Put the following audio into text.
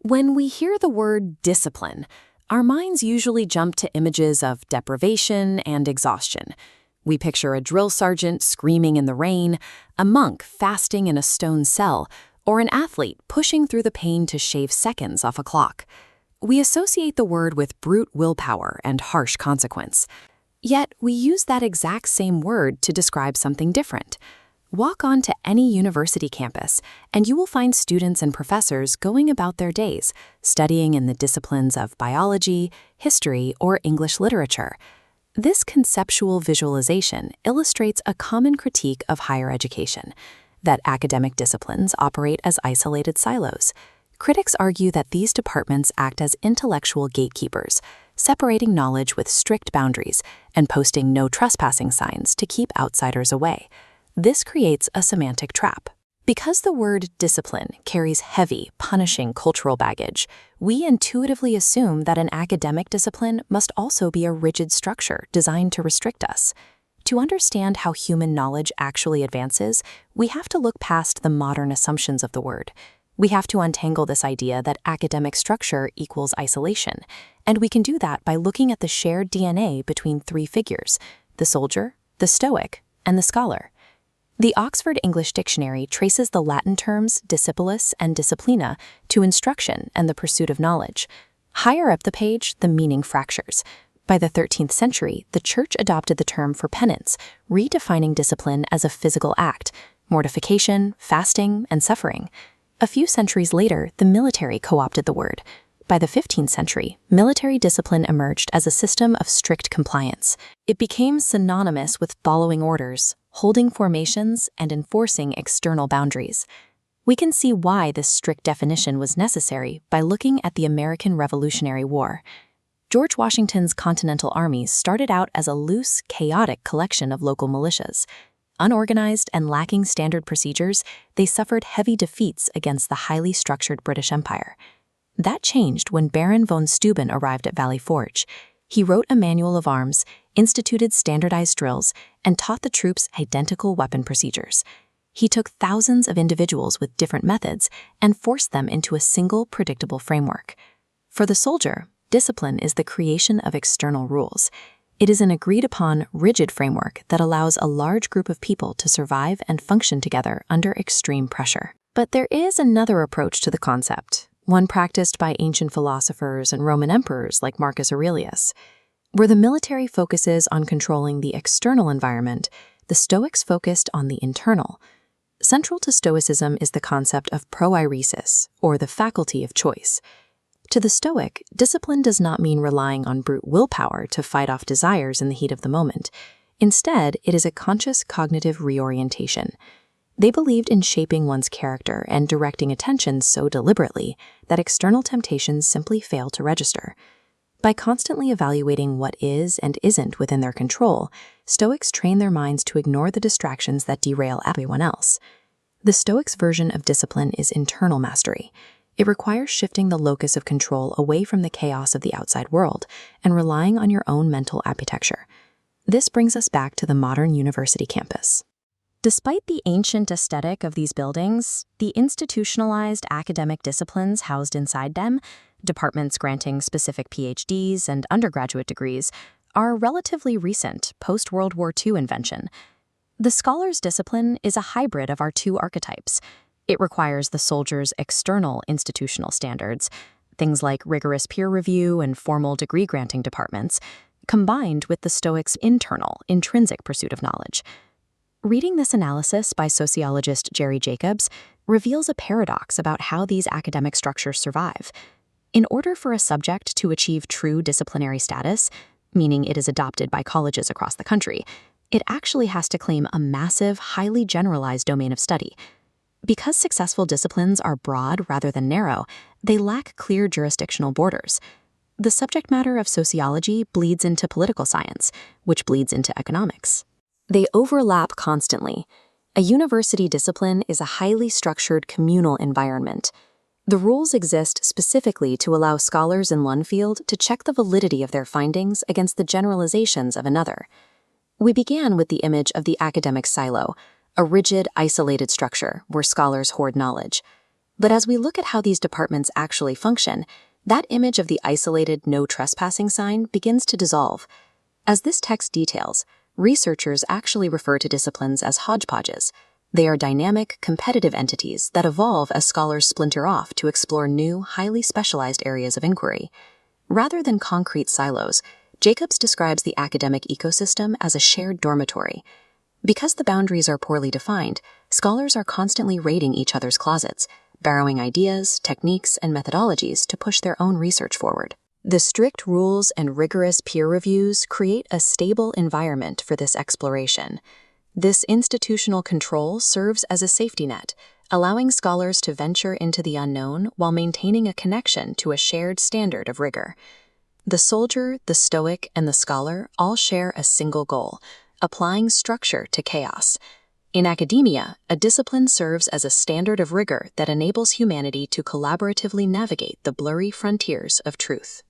When we hear the word discipline, our minds usually jump to images of deprivation and exhaustion. We picture a drill sergeant screaming in the rain, a monk fasting in a stone cell, or an athlete pushing through the pain to shave seconds off a clock. We associate the word with brute willpower and harsh consequence. Yet, we use that exact same word to describe something different. Walk onto any university campus, and you will find students and professors going about their days, studying in the disciplines of biology, history, or English literature. This conceptual visualization illustrates a common critique of higher education, that academic disciplines operate as isolated silos. Critics argue that these departments act as intellectual gatekeepers, separating knowledge with strict boundaries and posting no trespassing signs to keep outsiders away. This creates a semantic trap. Because the word discipline carries heavy, punishing cultural baggage, we intuitively assume that an academic discipline must also be a rigid structure designed to restrict us. To understand how human knowledge actually advances, we have to look past the modern assumptions of the word. We have to untangle this idea that academic structure equals isolation, and we can do that by looking at the shared DNA between three figures: the soldier, the stoic, and the scholar. The Oxford English Dictionary traces the Latin terms discipulus and disciplina to instruction and the pursuit of knowledge. Higher up the page, the meaning fractures. By the 13th century, the Church adopted the term for penance, redefining discipline as a physical act, mortification, fasting, and suffering. A few centuries later, the military co-opted the word. By the 15th century, military discipline emerged as a system of strict compliance. It became synonymous with following orders, holding formations, and enforcing external boundaries. We can see why this strict definition was necessary by looking at the American Revolutionary War. George Washington's Continental armies started out as a loose, chaotic collection of local militias. Unorganized and lacking standard procedures, they suffered heavy defeats against the highly structured British Empire. That changed when Baron von Steuben arrived at Valley Forge. He wrote a manual of arms, instituted standardized drills, and taught the troops identical weapon procedures. He took thousands of individuals with different methods and forced them into a single, predictable framework. For the soldier, discipline is the creation of external rules. It is an agreed-upon, rigid framework that allows a large group of people to survive and function together under extreme pressure. But there is another approach to the concept, one practiced by ancient philosophers and Roman emperors like Marcus Aurelius. Where the military focuses on controlling the external environment, the Stoics focused on the internal. Central to Stoicism is the concept of proairesis, or the faculty of choice. To the Stoic, discipline does not mean relying on brute willpower to fight off desires in the heat of the moment. Instead, it is a conscious cognitive reorientation. They believed in shaping one's character and directing attention so deliberately that external temptations simply fail to register. By constantly evaluating what is and isn't within their control, Stoics train their minds to ignore the distractions that derail everyone else. The Stoics' version of discipline is internal mastery. It requires shifting the locus of control away from the chaos of the outside world and relying on your own mental architecture. This brings us back to the modern university campus. Despite the ancient aesthetic of these buildings, the institutionalized academic disciplines housed inside them, departments granting specific PhDs and undergraduate degrees, are a relatively recent post-World War II invention. The scholar's discipline is a hybrid of our two archetypes. It requires the soldier's external institutional standards, things like rigorous peer review and formal degree-granting departments, combined with the Stoics' internal, intrinsic pursuit of knowledge. Reading this analysis by sociologist Jerry Jacobs reveals a paradox about how these academic structures survive. In order for a subject to achieve true disciplinary status, meaning it is adopted by colleges across the country, it actually has to claim a massive, highly generalized domain of study. Because successful disciplines are broad rather than narrow, they lack clear jurisdictional borders. The subject matter of sociology bleeds into political science, which bleeds into economics. They overlap constantly. A university discipline is a highly structured communal environment. The rules exist specifically to allow scholars in one field to check the validity of their findings against the generalizations of another. We began with the image of the academic silo, a rigid, isolated structure where scholars hoard knowledge. But as we look at how these departments actually function, that image of the isolated no trespassing sign begins to dissolve. As this text details, researchers actually refer to disciplines as hodgepodges. They are dynamic, competitive entities that evolve as scholars splinter off to explore new, highly specialized areas of inquiry. Rather than concrete silos, Jacobs describes the academic ecosystem as a shared dormitory. Because the boundaries are poorly defined, scholars are constantly raiding each other's closets, borrowing ideas, techniques, and methodologies to push their own research forward. The strict rules and rigorous peer reviews create a stable environment for this exploration. This institutional control serves as a safety net, allowing scholars to venture into the unknown while maintaining a connection to a shared standard of rigor. The soldier, the stoic, and the scholar all share a single goal: applying structure to chaos. In academia, a discipline serves as a standard of rigor that enables humanity to collaboratively navigate the blurry frontiers of truth.